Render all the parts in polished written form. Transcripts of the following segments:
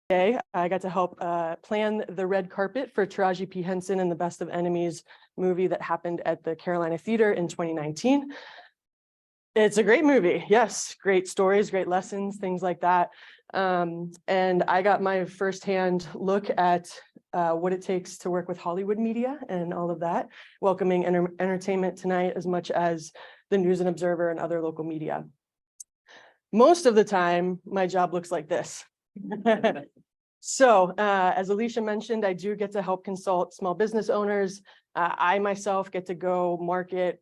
Today, I got to help plan the red carpet for Taraji P. Henson in the Best of Enemies movie that happened at the Carolina Theater in 2019. It's a great movie. Yes, great stories, great lessons, things like that. And I got my firsthand look at what it takes to work with Hollywood media and all of that, welcoming entertainment tonight as much as the News and Observer and other local media. Most of the time, my job looks like this. So as Alicia mentioned, I do get to help consult small business owners. I myself get to go market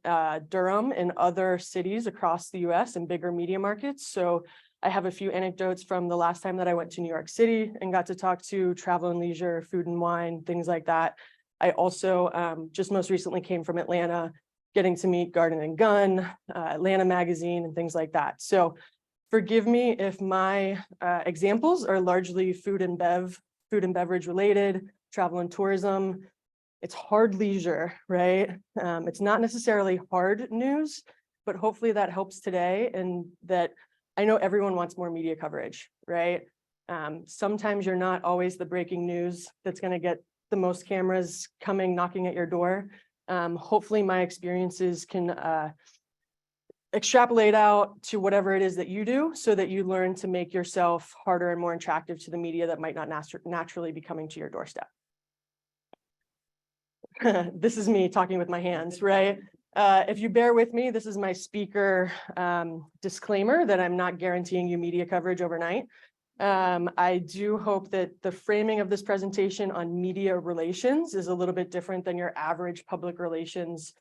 Durham and other cities across the US and bigger media markets. So I have a few anecdotes from the last time that I went to New York City and got to talk to travel and leisure, food and wine, things like that. I also just most recently came from Atlanta, getting to meet Garden and Gun, Atlanta Magazine, and things like that. So forgive me if my examples are largely food and beverage related, travel and tourism. It's hard leisure, right? It's not necessarily hard news, but hopefully that helps today, and that I know everyone wants more media coverage, right? Sometimes you're not always the breaking news that's going to get the most cameras coming, knocking at your door. Hopefully my experiences can extrapolate out to whatever it is that you do, so that you learn to make yourself harder and more attractive to the media that might not naturally be coming to your doorstep. This is me talking with my hands, right? If you bear with me, this is my speaker disclaimer that I'm not guaranteeing you media coverage overnight. I do hope that the framing of this presentation on media relations is a little bit different than your average public relations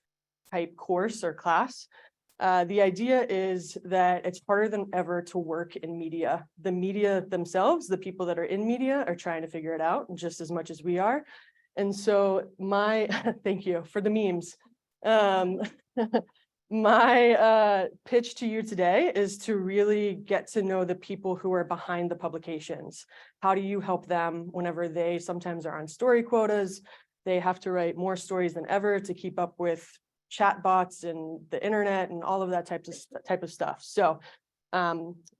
type course or class. The idea is that it's harder than ever to work in media. The media themselves, the people that are in media, are trying to figure it out just as much as we are. And so my, thank you for the memes. My pitch to you today is to really get to know the people who are behind the publications. How do you help them whenever they sometimes are on story quotas? They have to write more stories than ever to keep up with chat bots and the internet and all of that type of stuff. So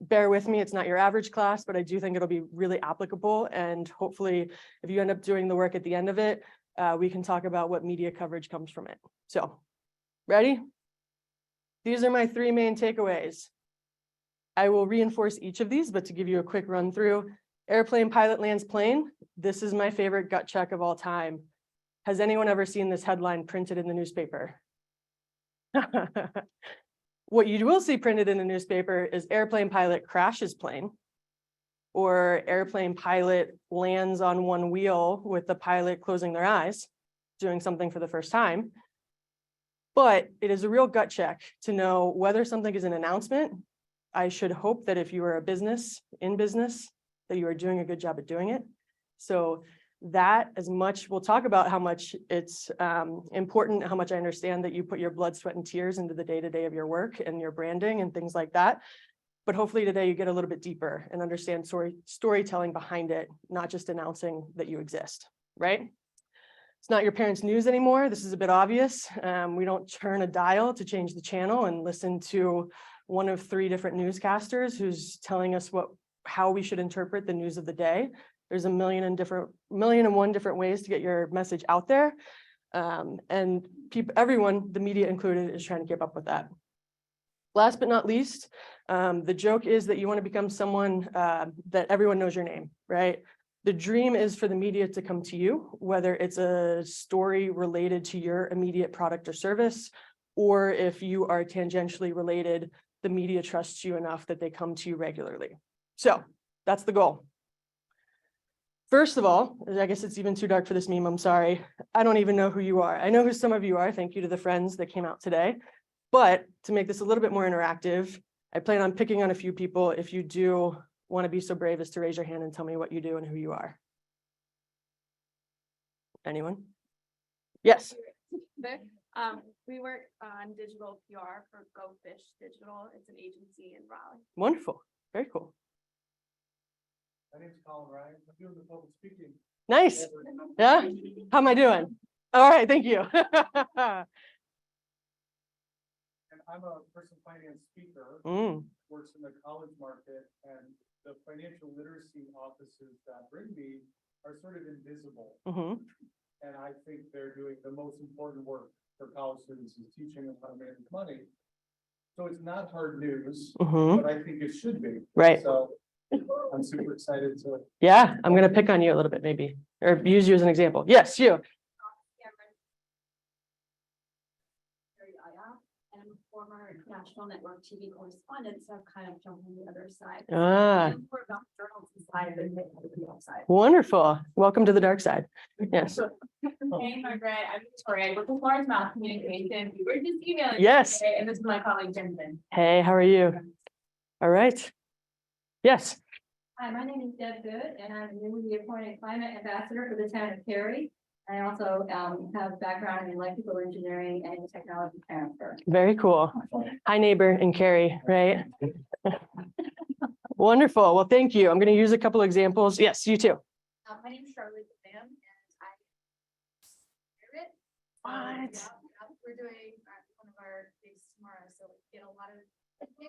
bear with me, it's not your average class, but I do think it'll be really applicable. And hopefully if you end up doing the work at the end of it, we can talk about what media coverage comes from it. So ready? These are my three main takeaways. I will reinforce each of these, but to give you a quick run through: airplane pilot lands plane. This is my favorite gut check of all time. Has anyone ever seen this headline printed in the newspaper? What you will see printed in the newspaper is airplane pilot crashes plane, or airplane pilot lands on one wheel with the pilot closing their eyes, doing something for the first time. But it is a real gut check to know whether something is an announcement. I should hope that if you are a business, that you are doing a good job at doing it. So that, as much, we'll talk about how much it's important, how much I understand that you put your blood, sweat, and tears into the day-to-day of your work and your branding and things like that. But hopefully today you get a little bit deeper and understand storytelling behind it, not just announcing that you exist, right? It's not your parents' news anymore. This is a bit obvious. We don't turn a dial to change the channel and listen to one of three different newscasters who's telling us how we should interpret the news of the day. There's a million and one different ways to get your message out there. And everyone, the media included, is trying to keep up with that. Last but not least, the joke is that you want to become someone that everyone knows your name, right? The dream is for the media to come to you, whether it's a story related to your immediate product or service, or if you are tangentially related, the media trusts you enough that they come to you regularly. So that's the goal. First of all, I guess it's even too dark for this meme, I'm sorry. I don't even know who you are. I know who some of you are. Thank you to the friends that came out today. But to make this a little bit more interactive, I plan on picking on a few people. If you do want to be so brave as to raise your hand and tell me what you do and who you are. Anyone? Yes. We work on digital PR for Go Fish Digital. It's an agency in Raleigh. Wonderful. Very cool. My name's Colin Ryan. I'm doing the public speaking. Nice. Yeah. How am I doing? All right. Thank you. And I'm a personal finance speaker, works in the college market, and the financial literacy offices that bring me are sort of invisible. Mhm. And I think they're doing the most important work for college students is teaching them how to manage money. So it's not hard news, Mhm. but I think it should be. Right. So I'm super excited to. Yeah, I'm gonna pick on you a little bit maybe, or use you as an example. Yes, you. And I'm a former national network TV correspondent, so I've kind of jumped on the other side. Ah, More about the journalism side than the PR side. wonderful. Welcome to the dark side. Yes. Hey, Margaret, I'm Victoria. I work with Lawrence Mass Communication. We were just emailing. Yes. Today, and this is my colleague Jensen. Hey, how are you? All right. Yes. Hi, my name is Deb Good, and I'm the newly appointed climate ambassador for the town of Cary. I also have background in electrical engineering and technology transfer. Very cool. Hi, neighbor in Cary, right? Wonderful. Well, thank you. I'm going to use a couple examples. Yes, you too. My name is Charlotte Sam, and I. What? We're doing one of our things tomorrow, so we get a lot of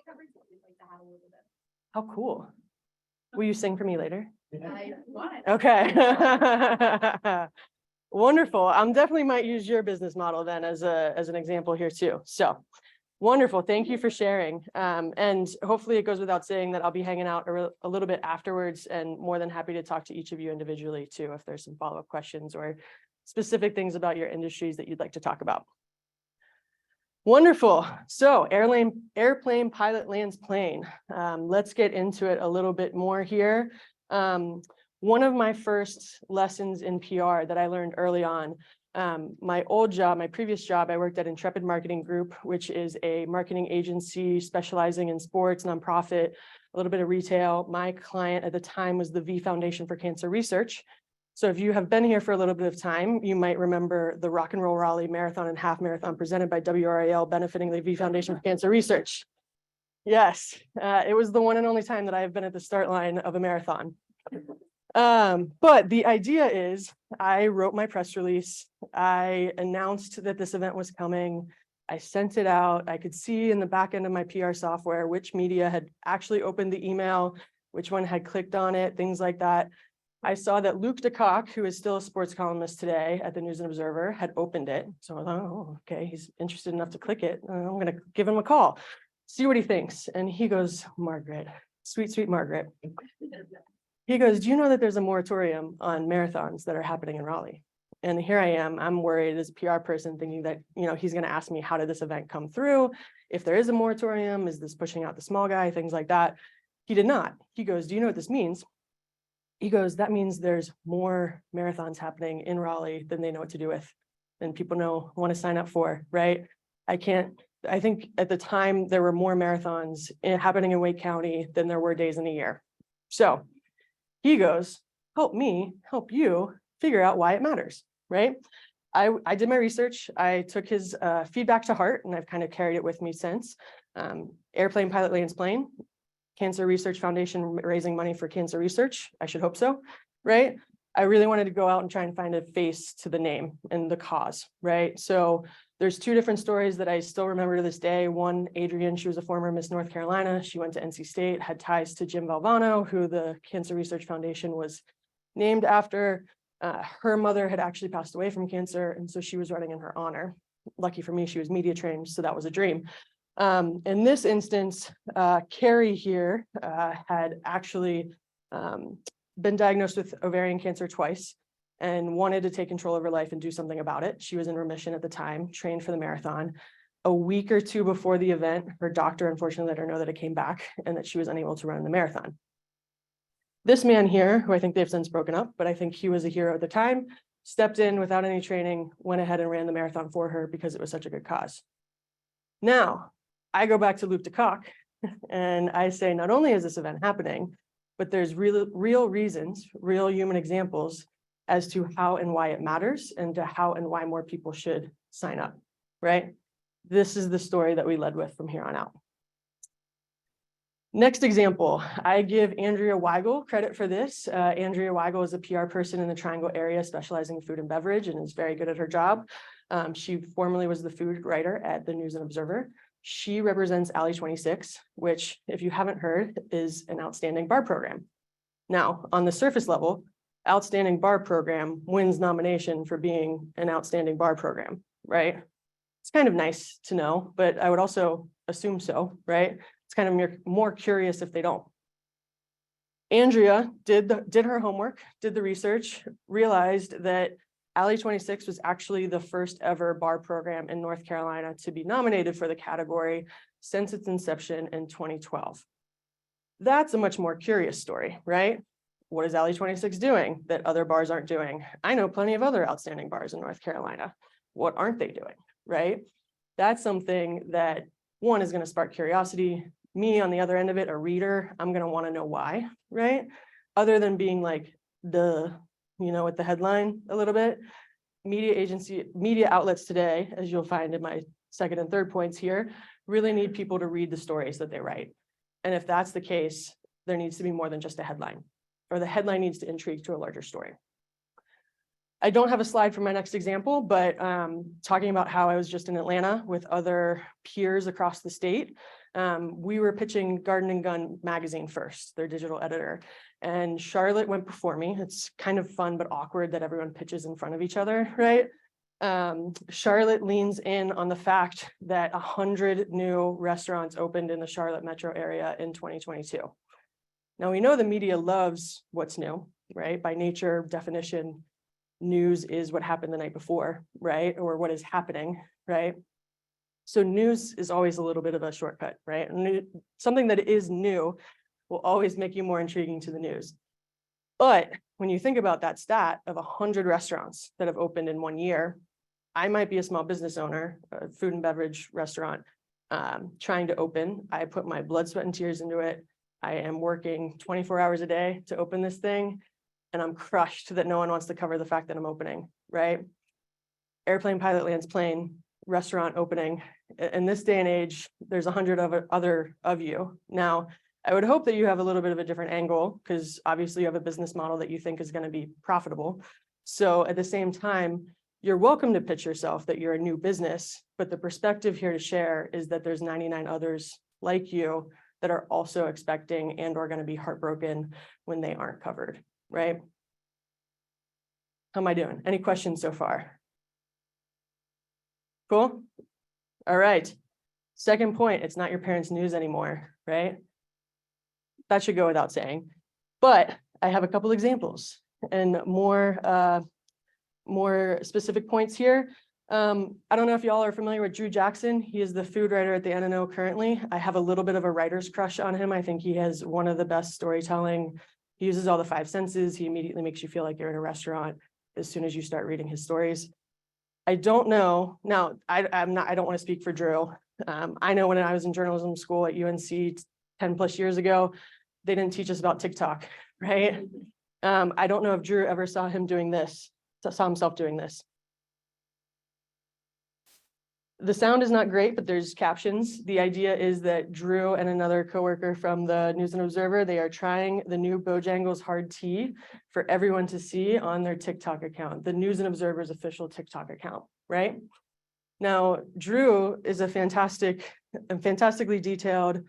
coverage that we'd like to have a little bit. How cool. Will you sing for me later? I want it. Okay. Wonderful. I'm definitely might use your business model then as an example here too. So wonderful. Thank you for sharing. And hopefully it goes without saying that I'll be hanging out a little bit afterwards and more than happy to talk to each of you individually too, if there's some follow-up questions or specific things about your industries that you'd like to talk about. Wonderful. So airplane pilot lands plane. Let's get into it a little bit more here. One of my first lessons in PR that I learned early on, my previous job, I worked at Intrepid Marketing Group, which is a marketing agency specializing in sports, nonprofit, a little bit of retail. My client at the time was the V Foundation for Cancer Research. So if you have been here for a little bit of time, you might remember the Rock and Roll Raleigh Marathon and Half Marathon presented by WRAL benefiting the V Foundation for Cancer Research. Yes, it was the one and only time that I have been at the start line of a marathon. But the idea is I wrote my press release. I announced that this event was coming. I sent it out. I could see in the back end of my PR software which media had actually opened the email, which one had clicked on it, things like that. I saw that Luke DeCock, who is still a sports columnist today at the News and Observer, had opened it. So I thought, oh, okay, he's interested enough to click it. I'm going to give him a call, see what he thinks. And he goes, Margaret, sweet, sweet Margaret. He goes, do you know that there's a moratorium on marathons that are happening in Raleigh? And here I am, I'm worried as a PR person thinking that, he's going to ask me, how did this event come through? If there is a moratorium, is this pushing out the small guy, things like that? He did not. He goes, do you know what this means? He goes, that means there's more marathons happening in Raleigh than they know what to do with, than people want to sign up for, right? I think at the time there were more marathons happening in Wake County than there were days in a year. So he goes, help me, help you figure out why it matters, right? I did my research. I took his feedback to heart and I've kind of carried it with me since. Airplane pilot lands plane. Cancer Research Foundation raising money for cancer research. I should hope so, right? I really wanted to go out and try and find a face to the name and the cause, right? So there's two different stories that I still remember to this day. One, Adrienne, she was a former Miss North Carolina. She went to NC State, had ties to Jim Valvano, who the Cancer Research Foundation was named after. Her mother had actually passed away from cancer, and so she was running in her honor. Lucky for me, she was media trained, so that was a dream. In this instance, Carrie here had actually been diagnosed with ovarian cancer twice and wanted to take control of her life and do something about it. She was in remission at the time, trained for the marathon. A week or two before the event, her doctor unfortunately let her know that it came back and that she was unable to run the marathon. This man here, who I think they've since broken up, but I think he was a hero at the time, stepped in without any training, went ahead and ran the marathon for her because it was such a good cause. Now, I go back to Luke DeCock and I say, not only is this event happening, but there's real reasons, real human examples as to how and why it matters and to how and why more people should sign up, right? This is the story that we led with from here on out. Next example, I give Andrea Weigel credit for this. Andrea Weigel is a PR person in the Triangle area specializing in food and beverage and is very good at her job. She formerly was the food writer at the News and Observer. She represents Alley 26, which, if you haven't heard, is an outstanding bar program. Now, on the surface level, outstanding bar program wins nomination for being an outstanding bar program, right? It's kind of nice to know, but I would also assume so, right? It's kind of more curious if they don't. Andrea did her homework, did the research, realized that Alley 26 was actually the first ever bar program in North Carolina to be nominated for the category since its inception in 2012. That's a much more curious story, right? What is Alley 26 doing that other bars aren't doing? I know plenty of other outstanding bars in North Carolina. What aren't they doing, right? That's something that, one, is going to spark curiosity. Me, on the other end of it, a reader, I'm going to want to know why, right? Other than being like, with the headline a little bit. Media outlets today, as you'll find in my second and third points here, really need people to read the stories that they write. And if that's the case, there needs to be more than just a headline, or the headline needs to intrigue to a larger story. I don't have a slide for my next example, but talking about how I was just in Atlanta with other peers across the state, we were pitching Garden and Gun magazine first, their digital editor. And Charlotte went before me. It's kind of fun, but awkward that everyone pitches in front of each other, right? Charlotte leans in on the fact that 100 new restaurants opened in the Charlotte metro area in 2022. Now, we know the media loves what's new, right? By nature, definition, news is what happened the night before, right? Or what is happening, right? So news is always a little bit of a shortcut, right? Something that is new will always make you more intriguing to the news. But when you think about that stat of 100 restaurants that have opened in 1 year, I might be a small business owner, a food and beverage restaurant, trying to open. I put my blood, sweat, and tears into it. I am working 24 hours a day to open this thing, and I'm crushed that no one wants to cover the fact that I'm opening, right? Airplane pilot lands plane, restaurant opening. In this day and age, there's 100 of you. Now, I would hope that you have a little bit of a different angle, because obviously you have a business model that you think is going to be profitable. So at the same time, you're welcome to pitch yourself that you're a new business, but the perspective here to share is that there's 99 others like you that are also expecting and are going to be heartbroken when they aren't covered, right? How am I doing? Any questions so far? Cool. All right. Second point, it's not your parents' news anymore, right? That should go without saying, but I have a couple examples and more specific points here. I don't know if y'all are familiar with Drew Jackson. He is the food writer at the NNO currently. I have a little bit of a writer's crush on him. I think he has one of the best storytelling. He uses all the 5 senses. He immediately makes you feel like you're in a restaurant as soon as you start reading his stories. I don't know. Now, I don't want to speak for Drew. I know when I was in journalism school at UNC 10 plus years ago, they didn't teach us about TikTok, right? I don't know if Drew ever saw himself doing this. The sound is not great, but there's captions. The idea is that Drew and another coworker from the News and Observer, they are trying the new Bojangles hard tea for everyone to see on their TikTok account, the News and Observer's official TikTok account, right? Now, Drew is a fantastically detailed,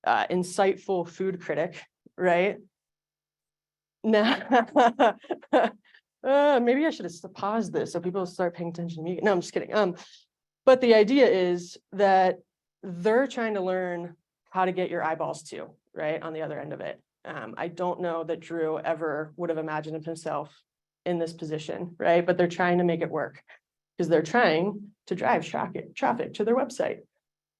insightful food critic, right? Now, maybe I should have paused this so people start paying attention to me. No, I'm just kidding. But the idea is that they're trying to learn how to get your eyeballs too, right? On the other end of it. I don't know that Drew ever would have imagined himself in this position, right? But they're trying to make it work because they're trying to drive traffic to their website.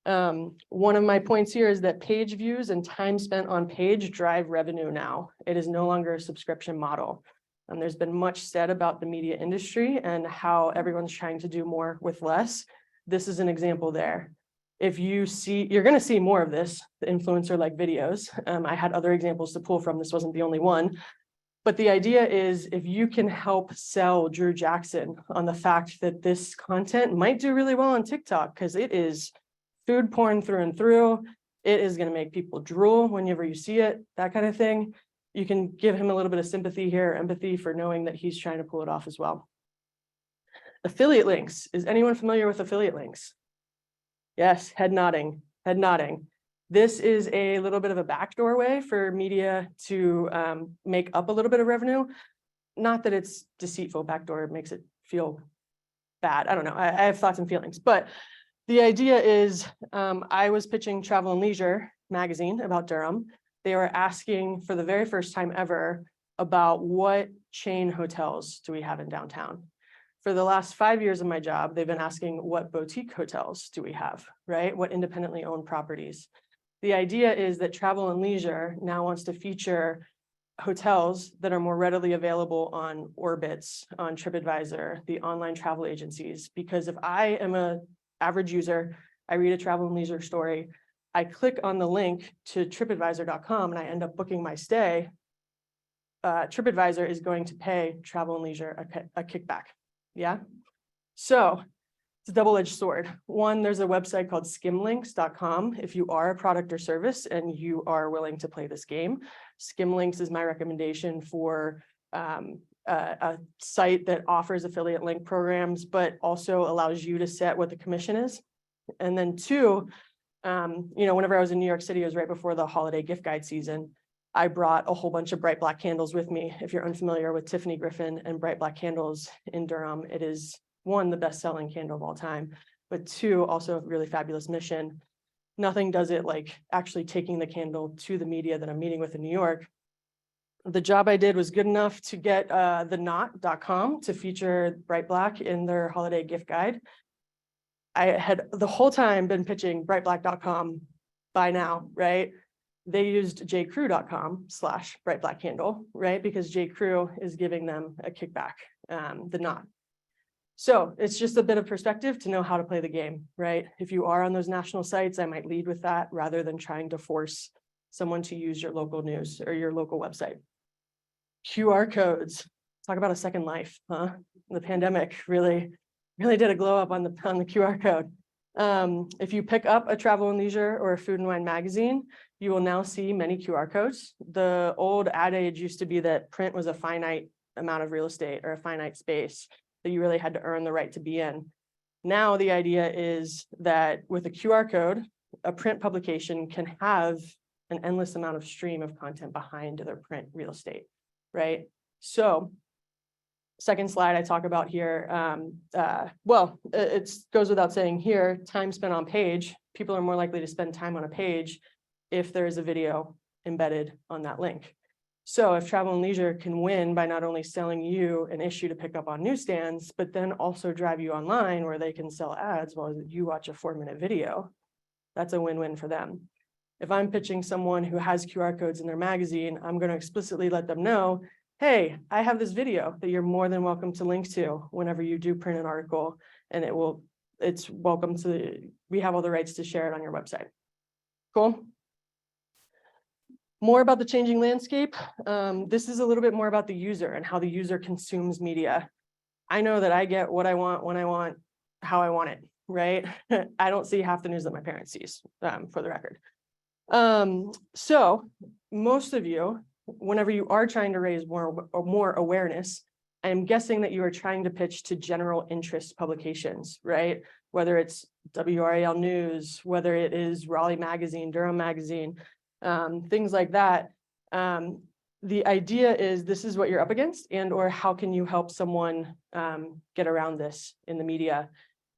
One of my points here is that page views and time spent on page drive revenue now. It is no longer a subscription model. There's been much said about the media industry and how everyone's trying to do more with less. This is an example there. If you see, you're going to see more of this, the influencer-like videos. I had other examples to pull from. This wasn't the only one. But the idea is if you can help sell Drew Jackson on the fact that this content might do really well on TikTok, because it is food porn through and through. It is going to make people drool whenever you see it, that kind of thing. You can give him a little bit of sympathy here, empathy for knowing that he's trying to pull it off as well. Affiliate links. Is anyone familiar with affiliate links? Yes, head nodding, head nodding. This is a little bit of a backdoor way for media to make up a little bit of revenue. Not that it's deceitful, backdoor makes it feel bad. I don't know. I have thoughts and feelings, but the idea is I was pitching Travel and Leisure magazine about Durham. They were asking for the very first time ever about what chain hotels do we have in downtown. For the last 5 years of my job, they've been asking what boutique hotels do we have, right? What independently owned properties. The idea is that Travel and Leisure now wants to feature hotels that are more readily available on Orbitz, on TripAdvisor, the online travel agencies. Because if I am an average user, I read a Travel and Leisure story, I click on the link to tripadvisor.com and I end up booking my stay, TripAdvisor is going to pay Travel and Leisure a kickback. Yeah. So it's a double-edged sword. One, there's a website called skimlinks.com. If you are a product or service and you are willing to play this game, Skimlinks is my recommendation for a site that offers affiliate link programs, but also allows you to set what the commission is. And then two, whenever I was in New York City, it was right before the holiday gift guide season. I brought a whole bunch of bright black candles with me. If you're unfamiliar with Tiffany Griffin and bright black candles in Durham, it is one, the best-selling candle of all time, but two, also a really fabulous mission. Nothing does it like actually taking the candle to the media that I'm meeting with in New York. The job I did was good enough to get thenot.com to feature bright black in their holiday gift guide. I had the whole time been pitching brightblack.com by now, right? They used jcrew.com/brightblackcandle, right? Because JCrew is giving them a kickback, the Knot. So it's just a bit of perspective to know how to play the game, right? If you are on those national sites, I might lead with that rather than trying to force someone to use your local news or your local website. QR codes, talk about a second life, huh? The pandemic really did a glow up on the QR code. If you pick up a Travel and Leisure or a Food and Wine magazine, you will now see many QR codes. The old adage used to be that print was a finite amount of real estate or a finite space that you really had to earn the right to be in. Now the idea is that with a QR code, a print publication can have an endless amount of stream of content behind their print real estate, right? So second slide I talk about here, it goes without saying here, time spent on page, people are more likely to spend time on a page if there is a video embedded on that link. So if Travel and Leisure can win by not only selling you an issue to pick up on newsstands, but then also drive you online where they can sell ads while you watch a 4-minute video, that's a win-win for them. If I'm pitching someone who has QR codes in their magazine, I'm going to explicitly let them know, hey, I have this video that you're more than welcome to link to whenever you do print an article, and it's welcome to, we have all the rights to share it on your website. Cool. More about the changing landscape. This is a little bit more about the user and how the user consumes media. I know that I get what I want, when I want, how I want it, right? I don't see half the news that my parents sees, for the record. So most of you, whenever you are trying to raise more awareness, I'm guessing that you are trying to pitch to general interest publications, right? Whether it's WRAL News, whether it is Raleigh Magazine, Durham Magazine, things like that. The idea is this is what you're up against, and or how can you help someone get around this in the media.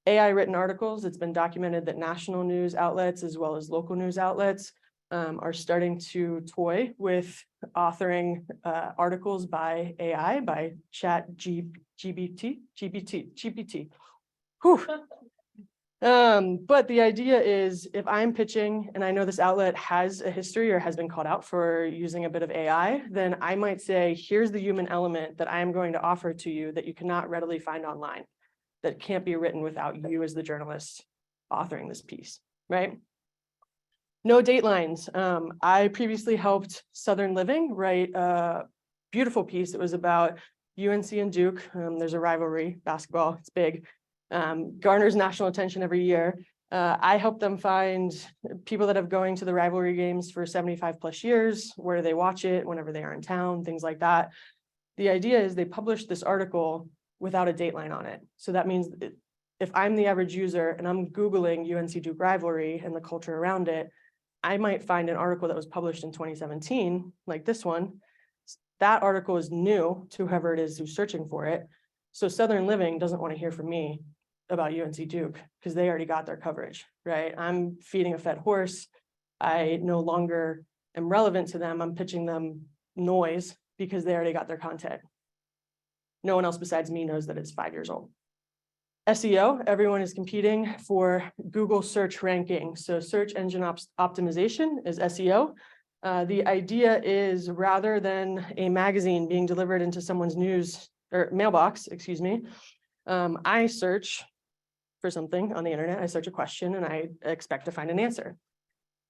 AI written articles, it's been documented that national news outlets as well as local news outlets are starting to toy with authoring articles by AI, by GPT. Whew. But the idea is if I'm pitching and I know this outlet has a history or has been called out for using a bit of AI, then I might say, here's the human element that I am going to offer to you that you cannot readily find online, that can't be written without you as the journalist authoring this piece, right? No datelines. I previously helped Southern Living write a beautiful piece. It was about UNC and Duke. There's a rivalry, basketball, it's big. Garners national attention every year. I help them find people that have going to the rivalry games for 75 plus years, where they watch it whenever they are in town, things like that. The idea is they published this article without a dateline on it. So that means if I'm the average user and I'm Googling UNC Duke rivalry and the culture around it, I might find an article that was published in 2017, like this one. That article is new to whoever it is who's searching for it. So Southern Living doesn't want to hear from me about UNC Duke because they already got their coverage, right? I'm feeding a fed horse. I no longer am relevant to them. I'm pitching them noise because they already got their content. No one else besides me knows that it's 5 years old. SEO, everyone is competing for Google search ranking. So search engine optimization is SEO. The idea is rather than a magazine being delivered into someone's news or mailbox, excuse me, I search for something on the internet. I search a question and I expect to find an answer.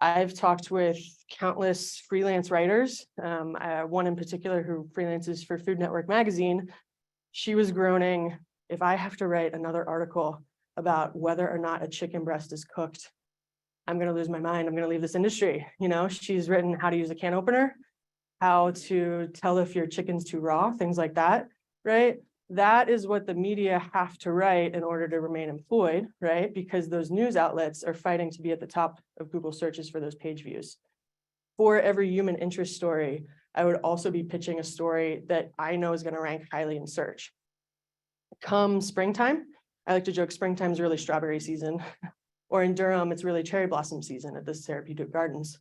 I've talked with countless freelance writers, one in particular who freelances for Food Network magazine. She was groaning, if I have to write another article about whether or not a chicken breast is cooked, I'm going to lose my mind. I'm going to leave this industry. You know, she's written how to use a can opener, how to tell if your chicken's too raw, things like that, right? That is what the media have to write in order to remain employed, right? Because those news outlets are fighting to be at the top of Google searches for those page views. For every human interest story, I would also be pitching a story that I know is going to rank highly in search. Come springtime, I like to joke springtime is really strawberry season, or in Durham, it's really cherry blossom season at the Therapeutic Gardens.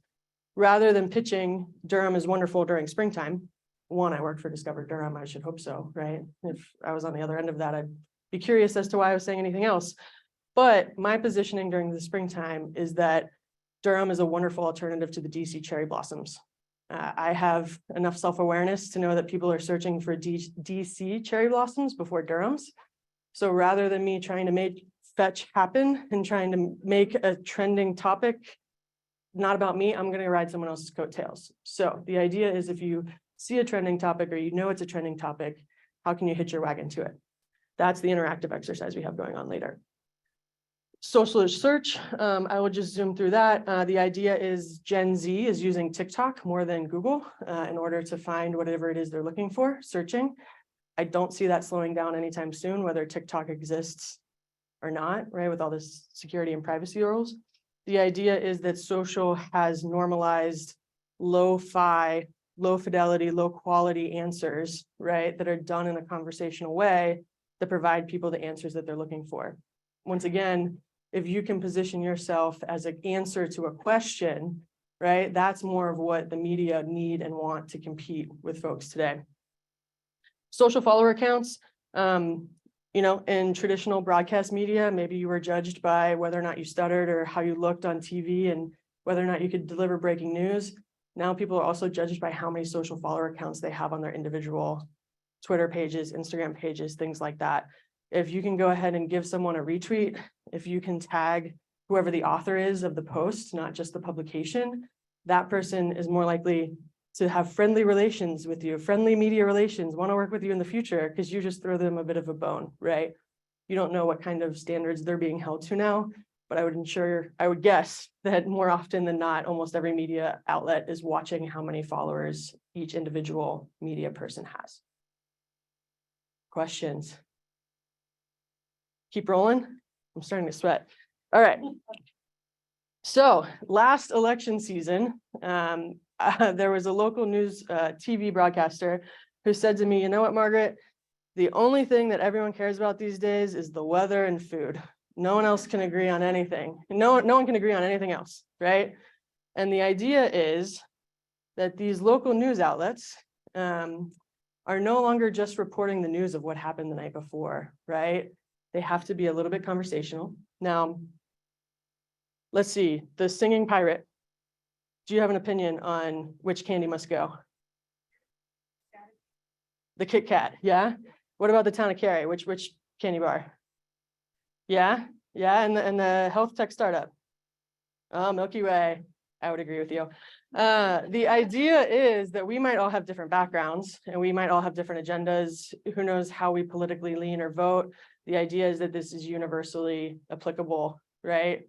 Rather than pitching Durham is wonderful during springtime, one, I work for Discover Durham, I should hope so, right? If I was on the other end of that, I'd be curious as to why I was saying anything else. But my positioning during the springtime is that Durham is a wonderful alternative to the DC cherry blossoms. I have enough self-awareness to know that people are searching for DC cherry blossoms before Durham's. So rather than me trying to make fetch happen and trying to make a trending topic not about me, I'm going to ride someone else's coattails. So the idea is if you see a trending topic or you know it's a trending topic, how can you hitch your wagon to it? That's the interactive exercise we have going on later. Social search, I will just zoom through that. The idea is Gen Z is using TikTok more than Google in order to find whatever it is they're looking for, searching. I don't see that slowing down anytime soon, whether TikTok exists or not, right, with all this security and privacy rules. The idea is that social has normalized lo-fi, low fidelity, low quality answers, right, that are done in a conversational way that provide people the answers that they're looking for. Once again, if you can position yourself as an answer to a question, right, that's more of what the media need and want to compete with folks today. Social follower accounts, you know, in traditional broadcast media, maybe you were judged by whether or not you stuttered or how you looked on TV and whether or not you could deliver breaking news. Now people are also judged by how many social follower accounts they have on their individual Twitter pages, Instagram pages, things like that. If you can go ahead and give someone a retweet, if you can tag whoever the author is of the post, not just the publication, that person is more likely to have friendly relations with you, friendly media relations, want to work with you in the future because you just throw them a bit of a bone, right? You don't know what kind of standards they're being held to now, but I would guess that more often than not, almost every media outlet is watching how many followers each individual media person has. Questions? Keep rolling. I'm starting to sweat. All right. So last election season, there was a local news TV broadcaster who said to me, you know what, Margaret, the only thing that everyone cares about these days is the weather and food. No one else can agree on anything. No one can agree on anything else, right? And the idea is that these local news outlets are no longer just reporting the news of what happened the night before, right? They have to be a little bit conversational. Now, let's see, the singing pirate. Do you have an opinion on which candy must go? The Kit Kat, yeah? What about the town of Cary? Which candy bar? Yeah, and the health tech startup. Oh, Milky Way. I would agree with you. The idea is that we might all have different backgrounds and we might all have different agendas. Who knows how we politically lean or vote? The idea is that this is universally applicable, right?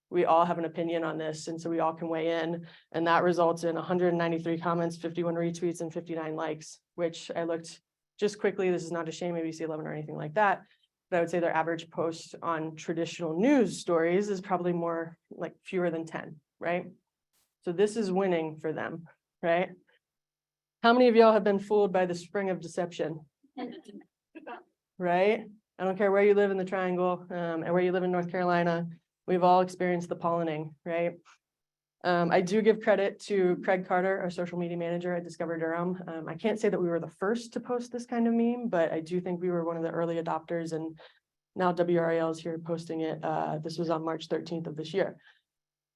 We all have an opinion on this, and so we all can weigh in, and that results in 193 comments, 51 retweets, and 59 likes, which I looked just quickly. This is not a shame ABC 11 or anything like that. but I would say their average post on traditional news stories is probably more like fewer than 10, right? So this is winning for them, right? How many of y'all have been fooled by the spring of deception, right? I don't care where you live in the triangle, and where you live in North Carolina, we've all experienced the pollinating, right? I do give credit to Craig Carter, our social media manager at Discover Durham. I can't say that we were the first to post this kind of meme, but I do think we were one of the early adopters, and now WRAL is here posting it. This was on March 13th of this year.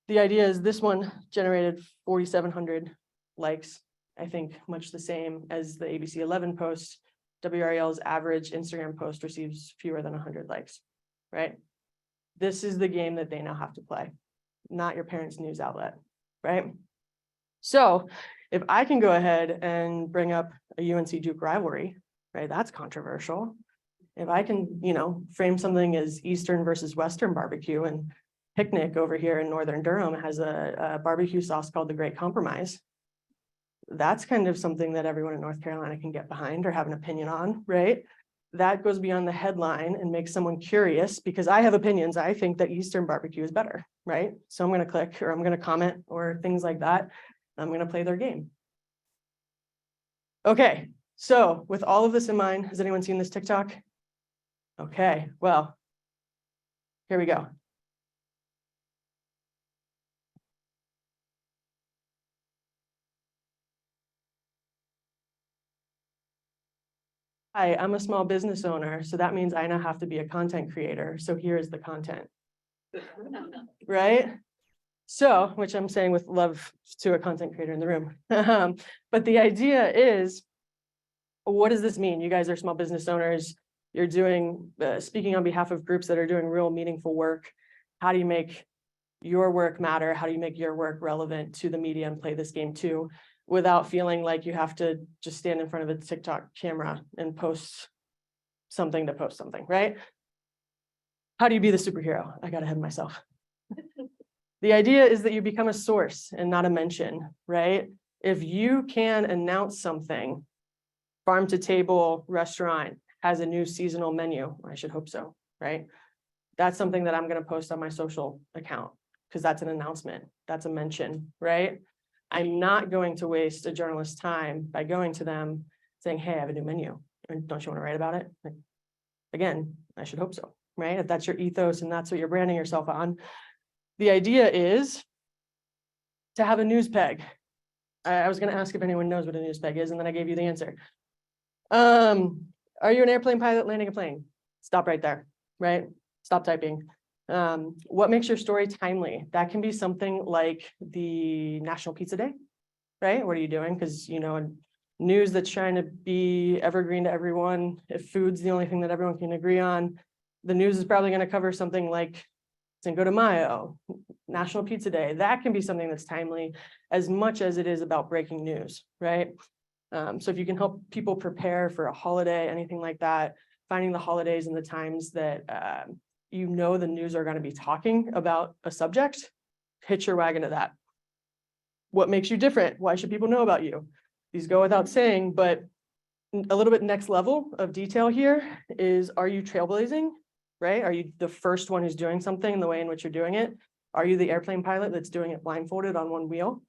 The idea is this one generated 4,700 likes, I think much the same as the ABC 11 post. WRAL's average Instagram post receives fewer than 100 likes, right? This is the game that they now have to play, not your parents' news outlet, right? So if I can go ahead and bring up a UNC Duke rivalry, right, that's controversial. If I can, frame something as Eastern versus Western barbecue, and Picnic over here in Northern Durham has a barbecue sauce called the Great Compromise. That's kind of something that everyone in North Carolina can get behind or have an opinion on, right? That goes beyond the headline and makes someone curious, because I have opinions. I think that Eastern barbecue is better, right? So I'm going to click, or I'm going to comment, or things like that. I'm going to play their game. Okay, so with all of this in mind, has anyone seen this TikTok? Okay, well, here we go. Hi, I'm a small business owner, so that means I now have to be a content creator. So here is the content, right? So, which I'm saying with love to a content creator in the room. But the idea is, what does this mean? You guys are small business owners. You're doing, speaking on behalf of groups that are doing real meaningful work. How do you make your work matter? How do you make your work relevant to the media and play this game too, without feeling like you have to just stand in front of a TikTok camera and post something to post something, right? How do you be the superhero? I got ahead of myself. The idea is that you become a source and not a mention, right? If you can announce something, farm to table restaurant has a new seasonal menu, I should hope so, right? That's something that I'm going to post on my social account, because that's an announcement, that's a mention, right? I'm not going to waste a journalist's time by going to them saying, hey, I have a new menu. And don't you want to write about it? Like, again, I should hope so, right? If that's your ethos and that's what you're branding yourself on. The idea is to have a news peg. I was going to ask if anyone knows what a news peg is, and then I gave you the answer. Are you an airplane pilot landing a plane? Stop right there, right? Stop typing. What makes your story timely? That can be something like the National Pizza Day, right? What are you doing? Because, news that's trying to be evergreen to everyone. If food's the only thing that everyone can agree on, the news is probably going to cover something like Cinco de Mayo, National Pizza Day. That can be something that's timely as much as it is about breaking news, right? So if you can help people prepare for a holiday, anything like that, finding the holidays and the times that the news are going to be talking about a subject, hitch your wagon to that. What makes you different? Why should people know about you? These go without saying, but a little bit next level of detail here is, are you trailblazing, right? Are you the first one who's doing something in the way in which you're doing it? Are you the airplane pilot that's doing it blindfolded on one wheel?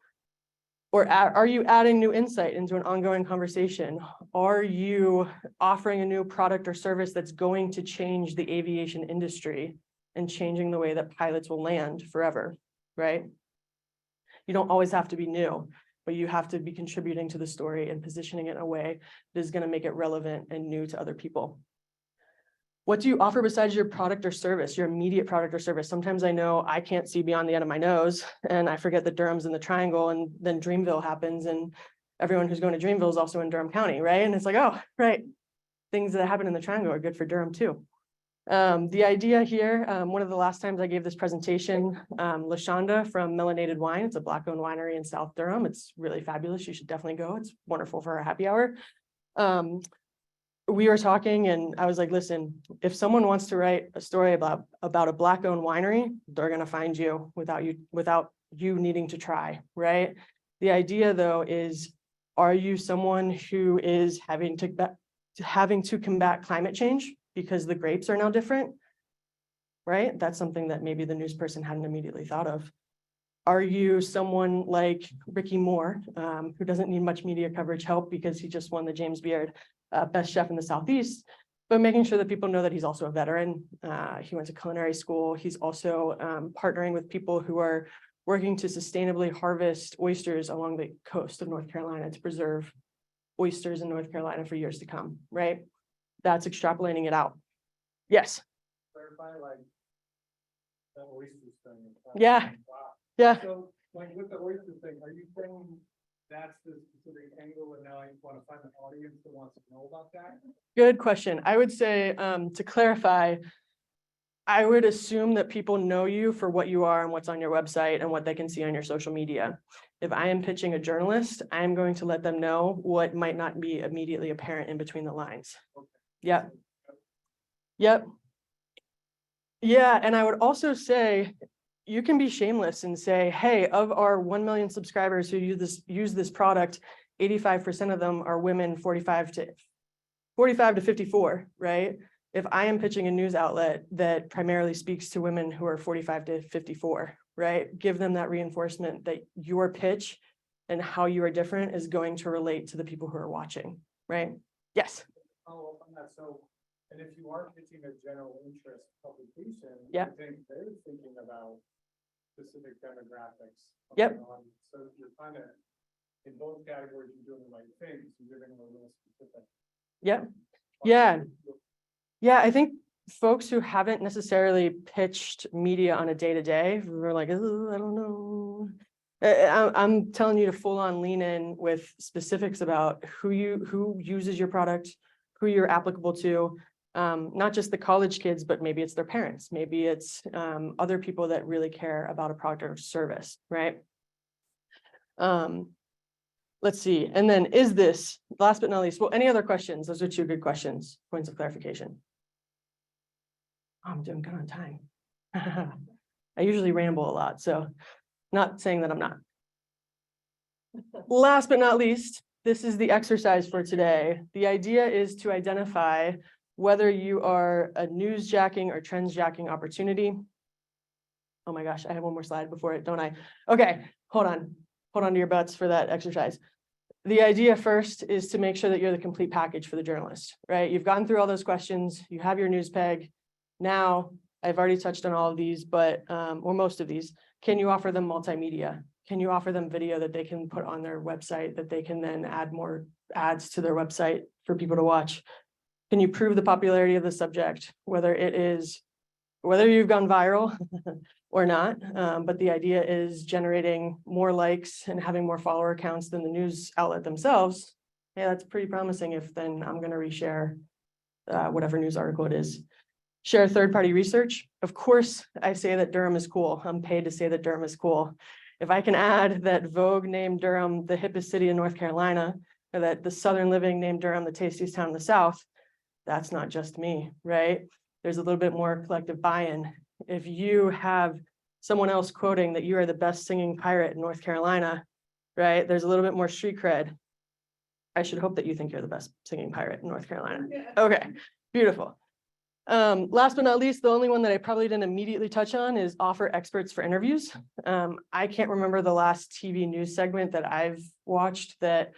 Or are you adding new insight into an ongoing conversation? Are you offering a new product or service that's going to change the aviation industry and changing the way that pilots will land forever, right? You don't always have to be new, but you have to be contributing to the story and positioning it in a way that is going to make it relevant and new to other people. What do you offer besides your product or service, your immediate product or service? Sometimes I know I can't see beyond the end of my nose and I forget that Durham's in the triangle, and then Dreamville happens and everyone who's going to Dreamville is also in Durham County, right? And it's like, oh, right. Things that happen in the triangle are good for Durham too. The idea here, one of the last times I gave this presentation, LaShonda from Melanated Wine, it's a Black-owned winery in South Durham. It's really fabulous. You should definitely go. It's wonderful for a happy hour. We were talking and I was like, listen, if someone wants to write a story about a Black-owned winery, they're going to find you without you needing to try, right? The idea though is, are you someone who is having to combat climate change, because the grapes are now different, right? That's something that maybe the news person hadn't immediately thought of. Are you someone like Ricky Moore, who doesn't need much media coverage help because he just won the James Beard Best Chef in the Southeast, but making sure that people know that he's also a veteran. He went to culinary school. He's also partnering with people who are working to sustainably harvest oysters along the coast of North Carolina to preserve oysters in North Carolina for years to come, right? That's extrapolating it out. Yes. Clarify, like, the oysters thing. Yeah. Wow. Yeah. So, like, with the oyster thing, are you saying that's the specific angle, and now I want to find an audience that wants to know about that? Good question. I would say, to clarify, I would assume that people know you for what you are and what's on your website and what they can see on your social media. If I am pitching a journalist, I'm going to let them know what might not be immediately apparent in between the lines. Yep. Yep. Yeah, and I would also say, you can be shameless and say, hey, of our 1 million subscribers who use this product, 85% of them are women 45 to 54, right? If I am pitching a news outlet that primarily speaks to women who are 45 to 54, right? Give them that reinforcement that your pitch and how you are different is going to relate to the people who are watching, right? Yes. Follow up on that. So, and if you are pitching a general interest publication, Yeah. I think they're thinking about specific demographics. Yep. So you're kind of, in both categories, you're doing the right things, you're giving them a little specific. Yep. Yeah. Yeah, I think folks who haven't necessarily pitched media on a day-to-day, we're like, oh, I don't know. I'm telling you to full on lean in with specifics about who uses your product, who you're applicable to, not just the college kids, but maybe it's their parents, maybe it's other people that really care about a product or service, right? Let's see, and then is this, last but not least, well, any other questions? Those are two good questions, points of clarification. I'm doing good on time. I usually ramble a lot, so not saying that I'm not. Last but not least, this is the exercise for today. The idea is to identify whether you are a newsjacking or trendsjacking opportunity. Oh my gosh, I have one more slide before it, don't I? Okay, hold on to your butts for that exercise. The idea first is to make sure that you're the complete package for the journalist, right? You've gone through all those questions, you have your news peg. Now, I've already touched on all of these, but, or most of these. Can you offer them multimedia? Can you offer them video that they can put on their website, that they can then add more ads to their website for people to watch? Can you prove the popularity of the subject, whether you've gone viral or not? But the idea is generating more likes and having more follower accounts than the news outlet themselves. Yeah, that's pretty promising if then I'm going to reshare whatever news article it is. Share third-party research. Of course, I say that Durham is cool. I'm paid to say that Durham is cool. If I can add that Vogue named Durham the hippest city in North Carolina, or that the Southern Living named Durham the tastiest town in the South, that's not just me, right? There's a little bit more collective buy-in. If you have someone else quoting that you are the best singing pirate in North Carolina, right? There's a little bit more street cred. I should hope that you think you're the best singing pirate in North Carolina. Okay, beautiful. Last but not least, the only one that I probably didn't immediately touch on is offer experts for interviews. I can't remember the last TV news segment that I've watched that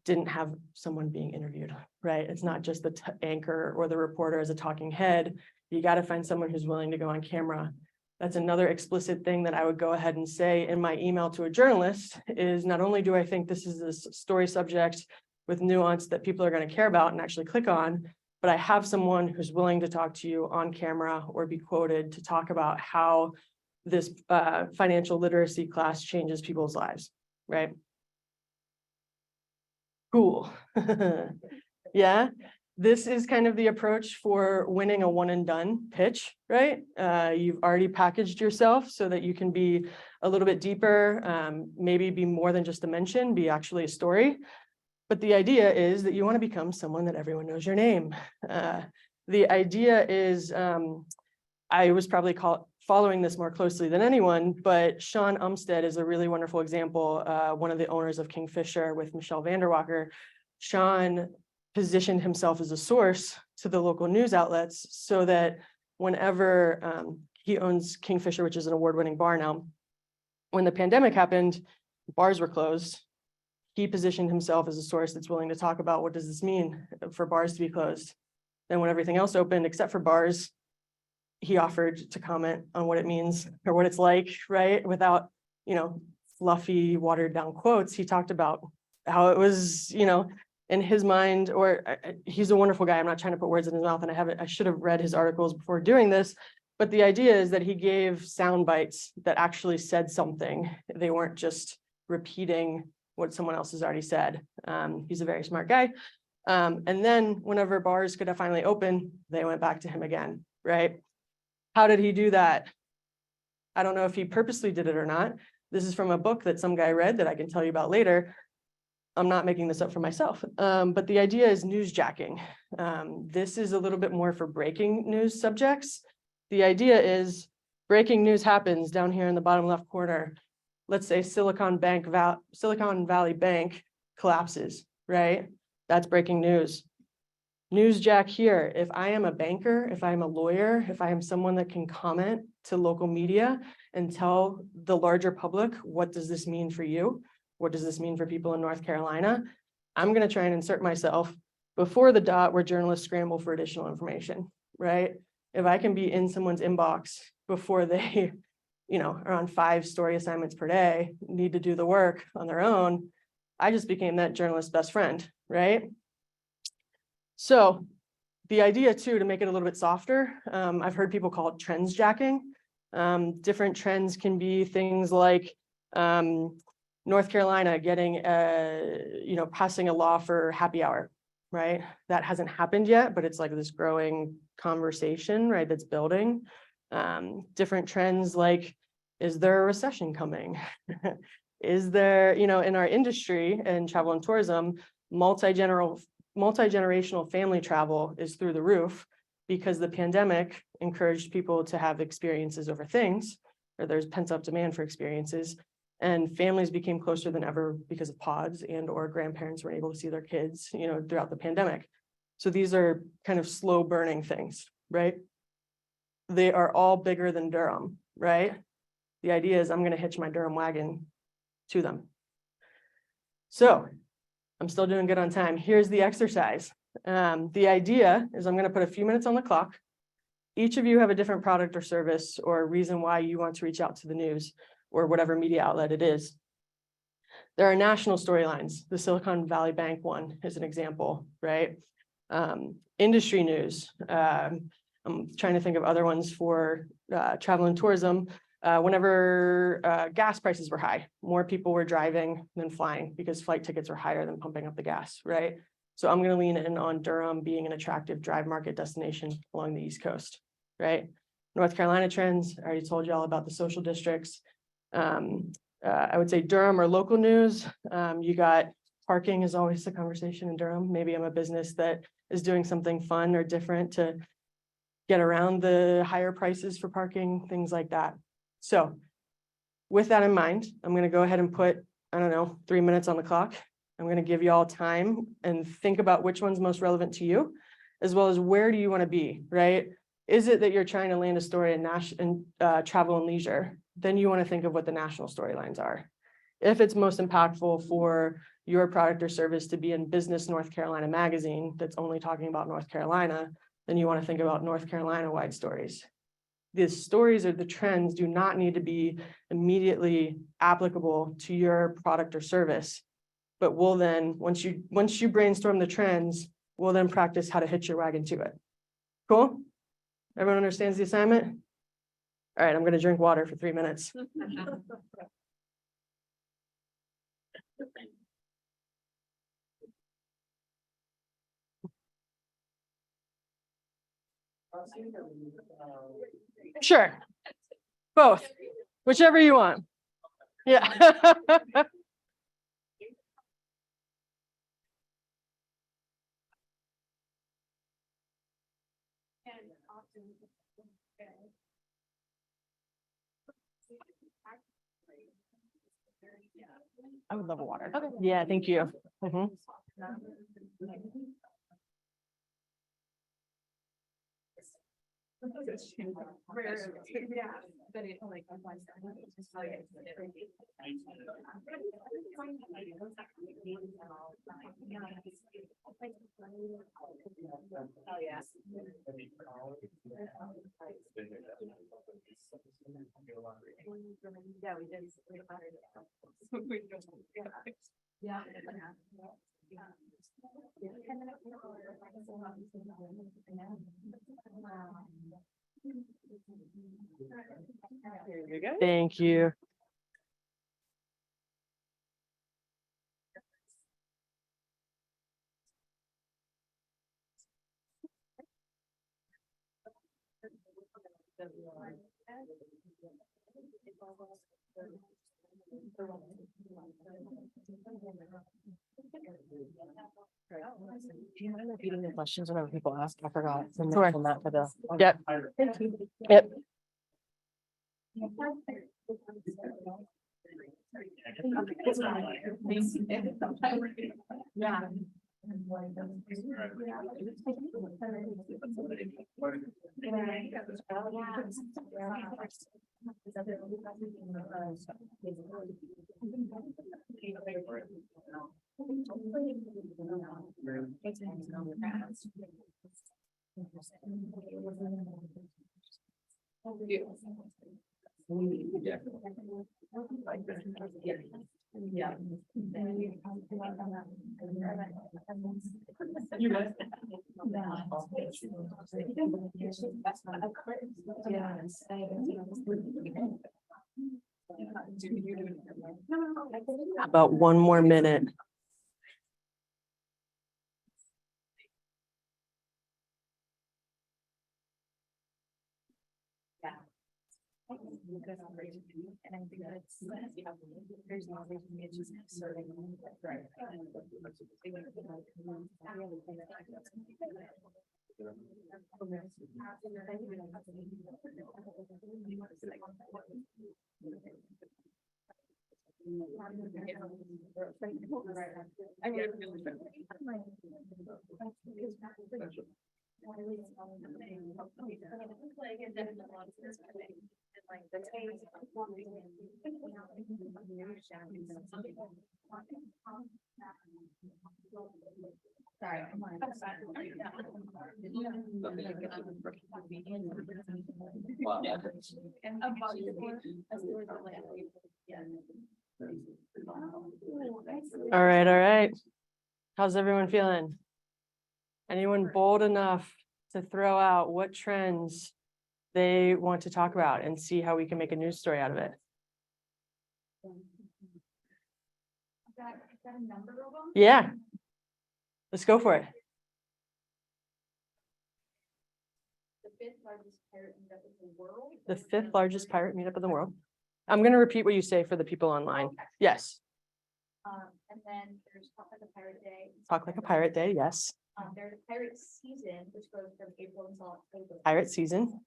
didn't have someone being interviewed, right? It's not just the anchor or the reporter as a talking head. You got to find someone who's willing to go on camera. That's another explicit thing that I would go ahead and say in my email to a journalist is not only do I think this is a story subject with nuance that people are going to care about and actually click on, but I have someone who's willing to talk to you on camera or be quoted to talk about how this financial literacy class changes people's lives, right? Cool. Yeah, this is kind of the approach for winning a one and done pitch, right? You've already packaged yourself so that you can be a little bit deeper, maybe be more than just a mention, be actually a story. But the idea is that you want to become someone that everyone knows your name. The idea is, I was probably following this more closely than anyone, but Sean Umstead is a really wonderful example, one of the owners of Kingfisher with Michelle Vanderwalker. Sean positioned himself as a source to the local news outlets so that whenever he owns Kingfisher, which is an award-winning bar now. When the pandemic happened, bars were closed. He positioned himself as a source that's willing to talk about what does this mean for bars to be closed. Then when everything else opened, except for bars, he offered to comment on what it means or what it's like, right? Without, fluffy, watered down quotes. He talked about how it was, in his mind, or he's a wonderful guy. I'm not trying to put words in his mouth, and I should have read his articles before doing this. But the idea is that he gave sound bites that actually said something. They weren't just repeating what someone else has already said. He's a very smart guy. And then whenever bars could finally open, they went back to him again, right? How did he do that? I don't know if he purposely did it or not. This is from a book that some guy read that I can tell you about later. I'm not making this up for myself, but the idea is newsjacking. This is a little bit more for breaking news subjects. The idea is breaking news happens down here in the bottom left corner. Let's say Silicon Valley Bank collapses, right? That's breaking news. Newsjack here, if I am a banker, if I'm a lawyer, if I am someone that can comment to local media and tell the larger public, what does this mean for you? What does this mean for people in North Carolina? I'm going to try and insert myself before the dot where journalists scramble for additional information, right? If I can be in someone's inbox before they, are on 5 story assignments per day, need to do the work on their own, I just became that journalist's best friend, right? So the idea too, to make it a little bit softer, I've heard people call it trends jacking. Different trends can be things like North Carolina getting passing a law for happy hour, right? That hasn't happened yet, but it's like this growing conversation, right? That's building. Different trends like, is there a recession coming? Is there, in our industry and travel and tourism, multi-generational family travel is through the roof because the pandemic encouraged people to have experiences over things, or there's pent-up demand for experiences, and families became closer than ever because of pods and or grandparents were able to see their kids, throughout the pandemic. So these are kind of slow burning things, right? They are all bigger than Durham, right? The idea is I'm going to hitch my Durham wagon to them. So I'm still doing good on time. Here's the exercise. The idea is I'm going to put a few minutes on the clock. Each of you have a different product or service or reason why you want to reach out to the news or whatever media outlet it is. There are national storylines. The Silicon Valley Bank one is an example, right? Industry news. I'm trying to think of other ones for travel and tourism. Whenever gas prices were high, more people were driving than flying because flight tickets were higher than pumping up the gas, right? So I'm going to lean in on Durham being an attractive drive market destination along the East Coast, right? North Carolina trends, I already told you all about the social districts. I would say Durham or local news. You got parking is always a conversation in Durham. Maybe I'm a business that is doing something fun or different to get around the higher prices for parking, things like that. So with that in mind, I'm going to go ahead and put, 3 minutes on the clock. I'm going to give you all time and think about which one's most relevant to you, as well as where do you want to be, right? Is it that you're trying to land a story in travel and leisure? Then you want to think of what the national storylines are. If it's most impactful for your product or service to be in Business North Carolina magazine that's only talking about North Carolina, then you want to think about North Carolina-wide stories. The stories or the trends do not need to be immediately applicable to your product or service, but we'll then, once you brainstorm the trends, we'll then practice how to hitch your wagon to it. Cool? Everyone understands the assignment? All right, I'm going to drink water for 3 minutes. Sure. Both. Whichever you want. Yeah. And often. I would love a water. Okay. Yeah, thank you. Mhm. Yeah, but it like. Oh, yeah. Yeah, we did. Yeah. Thank you. Do you mind repeating the questions whenever people ask? I forgot. Sure. From that for the. Yep. Yep. Yeah. Yeah. About one more minute. And I think that's, there's no reason it's just serving. Right. Sorry. All right, all right. How's everyone feeling? Anyone bold enough to throw out what trends they want to talk about and see how we can make a news story out of it? Got a number of them? Yeah. Let's go for it. The fifth largest pirate meetup in the world. The fifth largest pirate meetup in the world. I'm going to repeat what you say for the people online. Yes. And then there's Talk Like a Pirate Day. Talk Like a Pirate Day. Yes. There's Pirate Season, which goes from April until October. Pirate Season.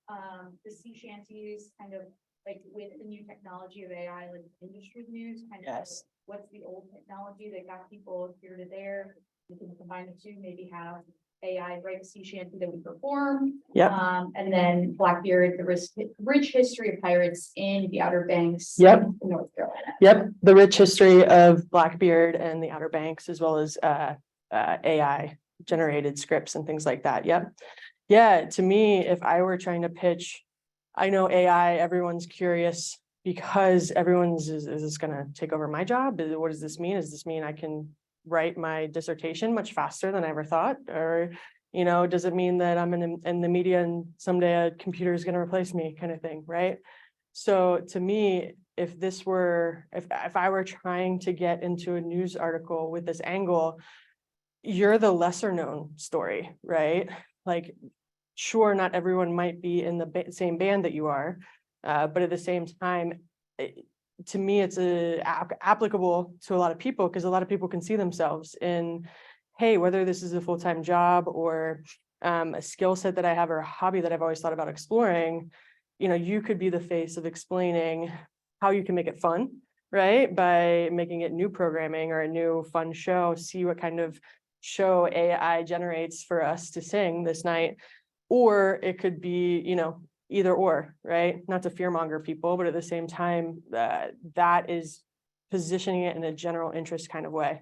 The sea shanties, kind of like with the new technology of AI, like industry news, kind of. Yes. What's the old technology that got people here to there? We can combine the two, maybe have AI write a sea shanty that we perform. Yep. And then Blackbeard, the rich history of pirates in the Outer Banks. Yep. in North Carolina. Yep. The rich history of Blackbeard and the Outer Banks, as well as AI generated scripts and things like that. Yep. Yeah. To me, if I were trying to pitch, I know AI, everyone's curious because everyone's, is this going to take over my job? What does this mean? Does this mean I can write my dissertation much faster than I ever thought? Or, you know, does it mean that I'm in the media and someday a computer is going to replace me kind of thing, right? So to me, if I were trying to get into a news article with this angle, you're the lesser known story, right? Like, sure, not everyone might be in the same band that you are, but at the same time, to me, it's applicable to a lot of people because a lot of people can see themselves in, hey, whether this is a full-time job or a skill set that I have or a hobby that I've always thought about exploring, you know, you could be the face of explaining how you can make it fun, right? By making it new programming or a new fun show, see what kind of show AI generates for us to sing this night. Or it could be, either or, right? Not to fearmonger people, but at the same time, that is positioning it in a general interest kind of way.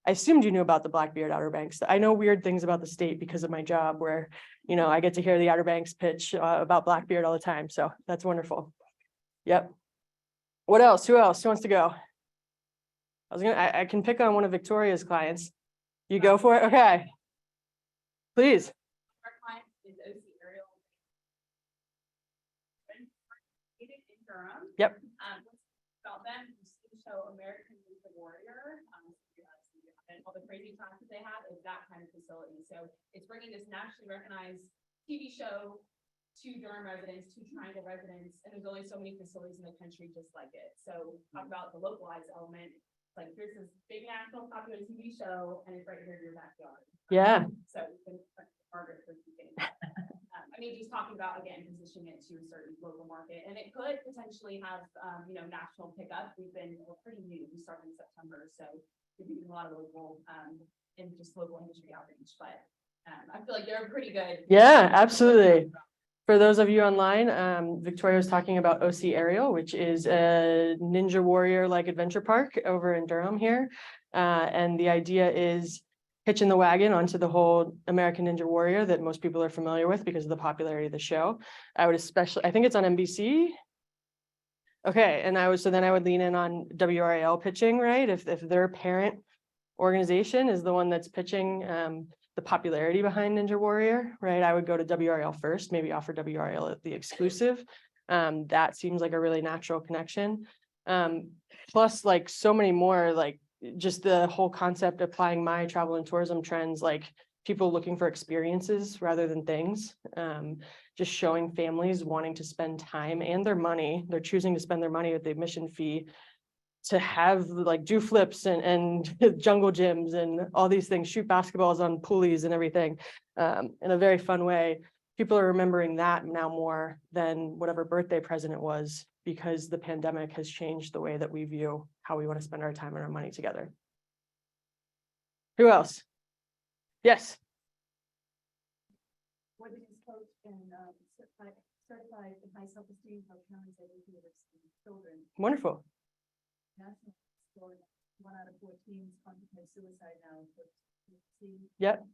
I assumed you knew about the Blackbeard Outer Banks. I know weird things about the state because of my job where, I get to hear the Outer Banks pitch about Blackbeard all the time. So that's wonderful. Yep. What else? Who else? Who wants to go? I can pick on one of Victoria's clients. You go for it? Okay. Please. Our client is OC Ariel. In Durham. Yep. About them, the show American Ninja Warrior. And all the crazy times that they have is that kind of facility. So it's bringing this nationally recognized TV show to Durham residents, to Triangle residents, and there's only so many facilities in the country just like it. So talk about the localized element. Like here's this big national popular TV show, and it's right here in your backyard. Yeah. So we can Margaret for keeping. Just talking about again positioning it to a certain local market, and it could potentially have national pickup. We're pretty new. We started in September, so we're doing a lot of local and just local industry outreach. But I feel like they're pretty good. Yeah, absolutely. For those of you online, Victoria was talking about OC Ariel, which is a Ninja Warrior like adventure park over in Durham here. And the idea is hitching the wagon onto the whole American Ninja Warrior that most people are familiar with because of the popularity of the show. I think it's on NBC. Okay, and then I would lean in on WRAL pitching, right? If their parent organization is the one that's pitching the popularity behind Ninja Warrior, right? I would go to WRAL first, maybe offer WRAL the exclusive. That seems like a really natural connection. Plus, like so many more, like just the whole concept applying my travel and tourism trends, like people looking for experiences rather than things. Just showing families wanting to spend time and their money. They're choosing to spend their money with the admission fee to have like do flips and jungle gyms and all these things, shoot basketballs on pulleys and everything in a very fun way. People are remembering that now more than whatever birthday present it was, because the pandemic has changed the way that we view how we want to spend our time and our money together. Who else? Yes. What did you coach and certified in high self-esteem how parents educate their children? Wonderful. National score, 1 out of 14 contemplate suicide now. Yep.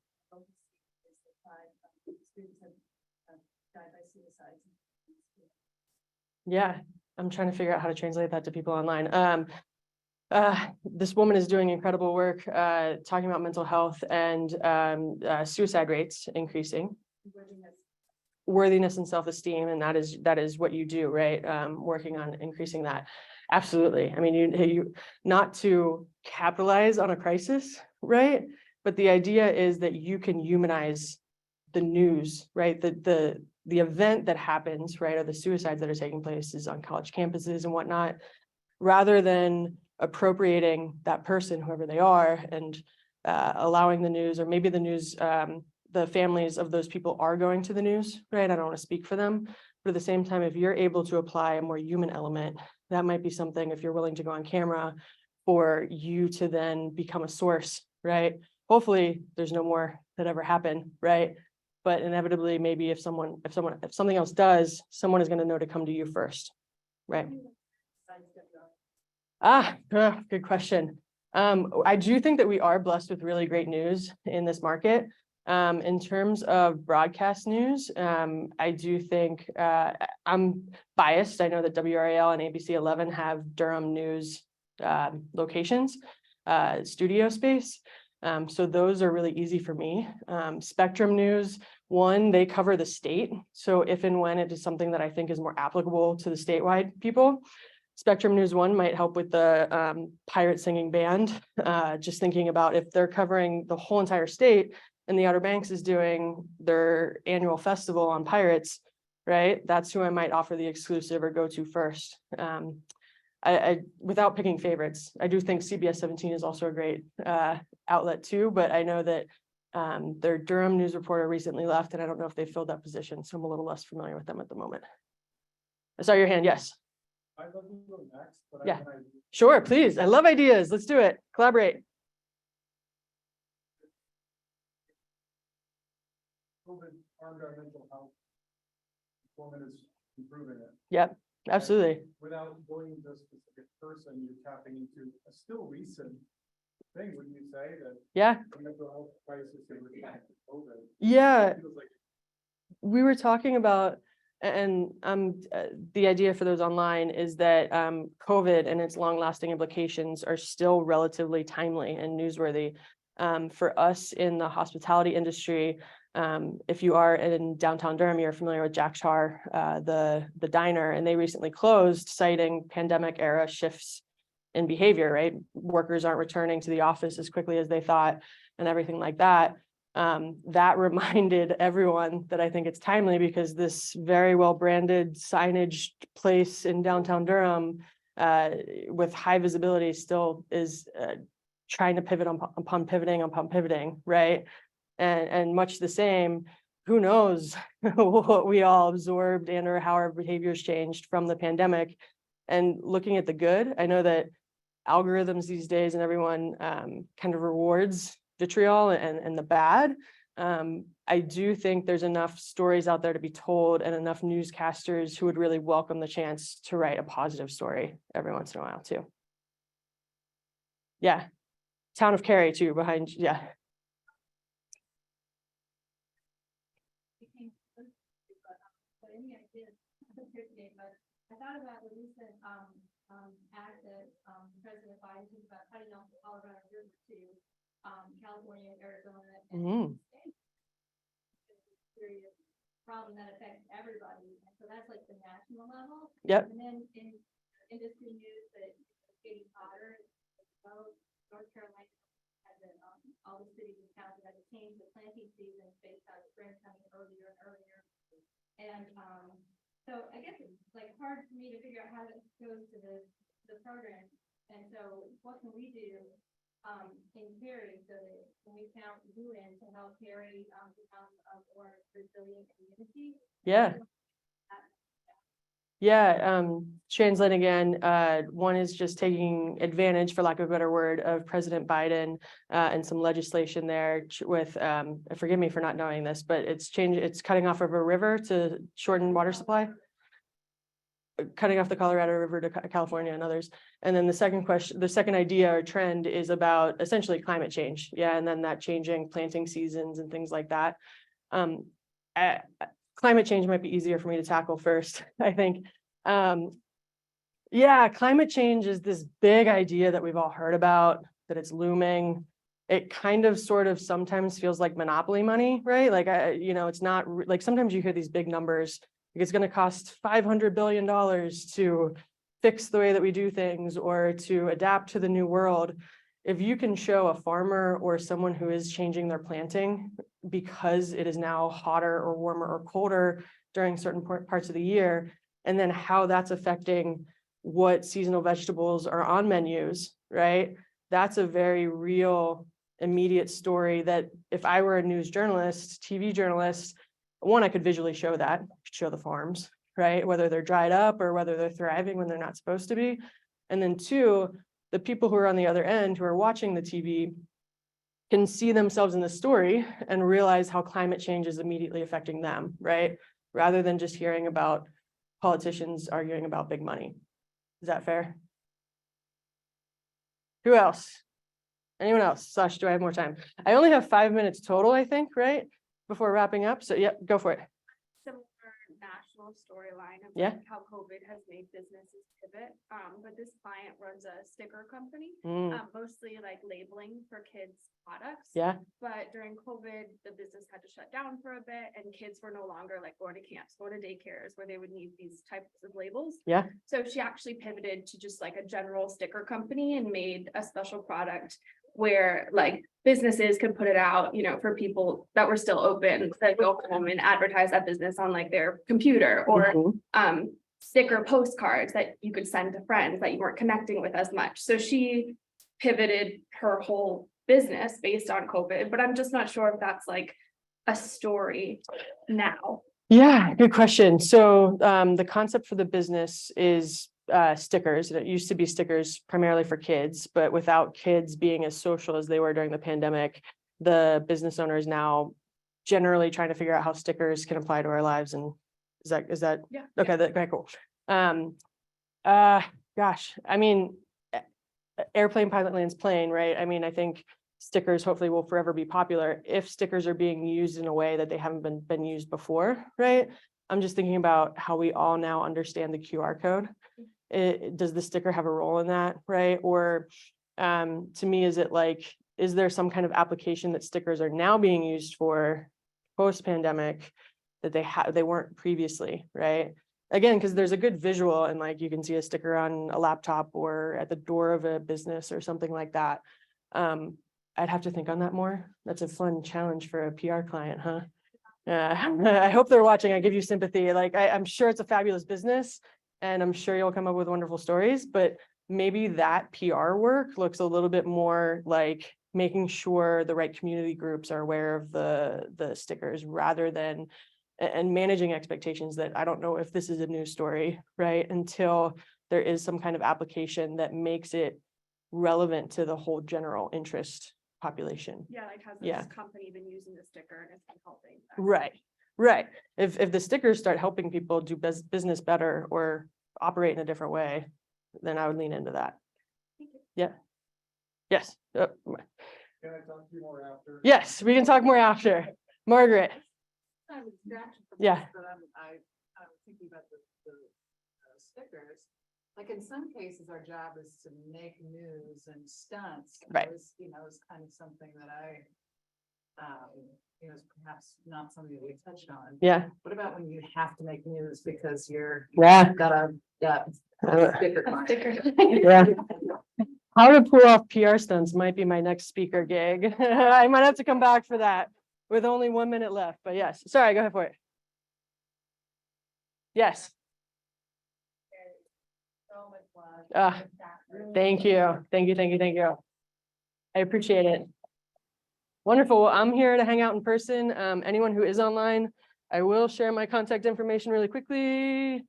Students have died by suicide. Yeah, I'm trying to figure out how to translate that to people online. This woman is doing incredible work talking about mental health and suicide rates increasing. Worthiness and self-esteem, and that is what you do, right? Working on increasing that. Absolutely. I mean, you not to capitalize on a crisis, right? But the idea is that you can humanize the news, right? The event that happens, right, or the suicides that are taking place is on college campuses and whatnot, rather than appropriating that person, whoever they are, and allowing the news, or maybe the news, the families of those people are going to the news, right? I don't want to speak for them, but at the same time, if you're able to apply a more human element, that might be something, if you're willing to go on camera, for you to then become a source, right? Hopefully there's no more that ever happen, right? But inevitably, maybe if something else does, someone is going to know to come to you first, right? Good question. I do think that we are blessed with really great news in this market. In terms of broadcast news, I do think I'm biased. I know that WRAL and ABC 11 have Durham news locations, studio space. So those are really easy for me. Spectrum News, one, they cover the state. So if and when it is something that I think is more applicable to the statewide people, Spectrum News 1 might help with the pirate singing band. Just thinking about if they're covering the whole entire state and the Outer Banks is doing their annual festival on pirates, right? That's who I might offer the exclusive or go to first. I without picking favorites, I do think CBS 17 is also a great outlet too, but I know that their Durham news reporter recently left, and I don't know if they filled that position, so I'm a little less familiar with them at the moment. I saw your hand, yes. I'd love to go next, but Yeah. Sure, please. I love ideas. Let's do it. Collaborate. harmed our mental health. Woman is improving it. Yep, absolutely. Without going into a specific person, you're tapping into a still recent thing, wouldn't you say, that Yeah, the mental health crisis in response to COVID? yeah. It feels like We were talking about, and the idea for those online is that COVID and its long-lasting implications are still relatively timely and newsworthy. For us in the hospitality industry, if you are in downtown Durham, you're familiar with Jack Char, the diner, and they recently closed, citing pandemic era shifts in behavior, right? Workers aren't returning to the office as quickly as they thought and everything like that. That reminded everyone that I think it's timely because this very well branded signage place in downtown Durham with high visibility still is trying to pivot upon pivoting, right? And much the same, who knows what we all absorbed and or how our behaviors changed from the pandemic. And looking at the good, I know that algorithms these days and everyone kind of rewards vitriol and the bad. I do think there's enough stories out there to be told and enough newscasters who would really welcome the chance to write a positive story every once in a while too. Yeah. Town of Cary too behind, yeah. But any ideas here today, but I thought about the recent ad that President Biden took about cutting off the Colorado River to California, Arizona, and Mhm. serious problem that affects everybody. And so that's like the national level. Yep. And then in industry news that it's getting hotter, well, North Carolina had all the cities and towns that had to change the planting season based on spring coming earlier and earlier. And so I guess it's like hard for me to figure out how that goes to the program. And so what can we do in Cary so that when we count you in to help Cary become a more resilient community? Yeah. Yeah, translate again, one is just taking advantage, for lack of a better word, of President Biden and some legislation there with, forgive me for not knowing this, but it's cutting off of a river to shorten water supply. Cutting off the Colorado River to California and others. And then the second idea or trend is about essentially climate change. Yeah, and then that changing planting seasons and things like that. Climate change might be easier for me to tackle first, I think. Yeah, climate change is this big idea that we've all heard about, that it's looming. It kind of sort of sometimes feels like monopoly money, right? Like, it's not like sometimes you hear these big numbers. It's going to cost $500 billion to fix the way that we do things or to adapt to the new world. If you can show a farmer or someone who is changing their planting because it is now hotter or warmer or colder during certain parts of the year, and then how that's affecting what seasonal vegetables are on menus, right? That's a very real, immediate story that if I were a news journalist, TV journalist, one, I could visually show that, show the farms, right? Whether they're dried up or whether they're thriving when they're not supposed to be. And then two, the people who are on the other end who are watching the TV can see themselves in the story and realize how climate change is immediately affecting them, right? Rather than just hearing about politicians arguing about big money. Is that fair? Who else? Anyone else? Sash, do I have more time? I only have 5 minutes total, I think, right? Before wrapping up. So, yep, go for it. Similar national storyline of Yeah. like how COVID has made businesses pivot. But this client runs a sticker company, mostly like labeling for kids' products. Yeah. But during COVID, the business had to shut down for a bit and kids were no longer like going to camps, going to daycares where they would need these types of labels. Yeah. So she actually pivoted to just like a general sticker company and made a special product where like businesses could put it out, for people that were still open to go home and advertise that business on like their computer or sticker postcards that you could send to friends that you weren't connecting with as much. So she pivoted her whole business based on COVID, but I'm just not sure if that's like a story now. Yeah, good question. So the concept for the business is stickers. It used to be stickers primarily for kids, but without kids being as social as they were during the pandemic, the business owner is now generally trying to figure out how stickers can apply to our lives, and is that? Yeah. Okay, okay, cool. Gosh, I mean, airplane pilot lands plane, right? I mean, I think stickers hopefully will forever be popular if stickers are being used in a way that they haven't been used before, right? I'm just thinking about how we all now understand the QR code. Does the sticker have a role in that, right? Or to me, is it like, is there some kind of application that stickers are now being used for post-pandemic that they weren't previously, right? Again, because there's a good visual, and like you can see a sticker on a laptop or at the door of a business or something like that. I'd have to think on that more. That's a fun challenge for a PR client, huh? I hope they're watching. I give you sympathy. Like I'm sure it's a fabulous business, and I'm sure you'll come up with wonderful stories, but maybe that PR work looks a little bit more like making sure the right community groups are aware of the stickers, rather than and managing expectations that I don't know if this is a news story, right? Until there is some kind of application that makes it relevant to the whole general interest population. Yeah, like has Yeah. this company been using the sticker and it's been helping? Right, right. If the stickers start helping people do business better or operate in a different way, then I would lean into that. Yeah. Yes. Can I talk to you more after? Yes, we can talk more after. Margaret. Yeah. But I'm thinking about the stickers. Like in some cases, our job is to make news and stunts. Right. Is kind of something that is perhaps not something that we touched on. Yeah. What about when you have to make news because you're Yeah. got a sticker? Yeah. How to pull off PR stunts might be my next speaker gig. I might have to come back for that with only 1 minute left, but yes, sorry, go ahead for it. Yes. Thank you. Thank you. Thank you. Thank you. I appreciate it. Wonderful. Well, I'm here to hang out in person. Anyone who is online, I will share my contact information really quickly.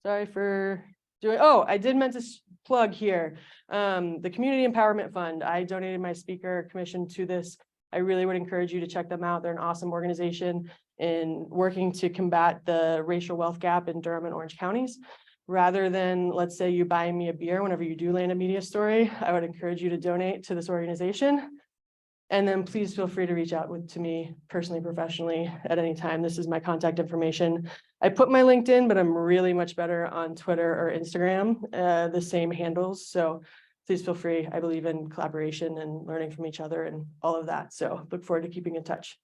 Sorry for doing, oh, I did meant to plug here. The Community Empowerment Fund. I donated my speaker commission to this. I really would encourage you to check them out. They're an awesome organization in working to combat the racial wealth gap in Durham and Orange counties. Rather than, let's say, you buy me a beer whenever you do land a media story, I would encourage you to donate to this organization. And then please feel free to reach out to me personally, professionally at any time. This is my contact information. I put my LinkedIn, but I'm really much better on Twitter or Instagram, the same handles. So please feel free. I believe in collaboration and learning from each other and all of that. So look forward to keeping in touch.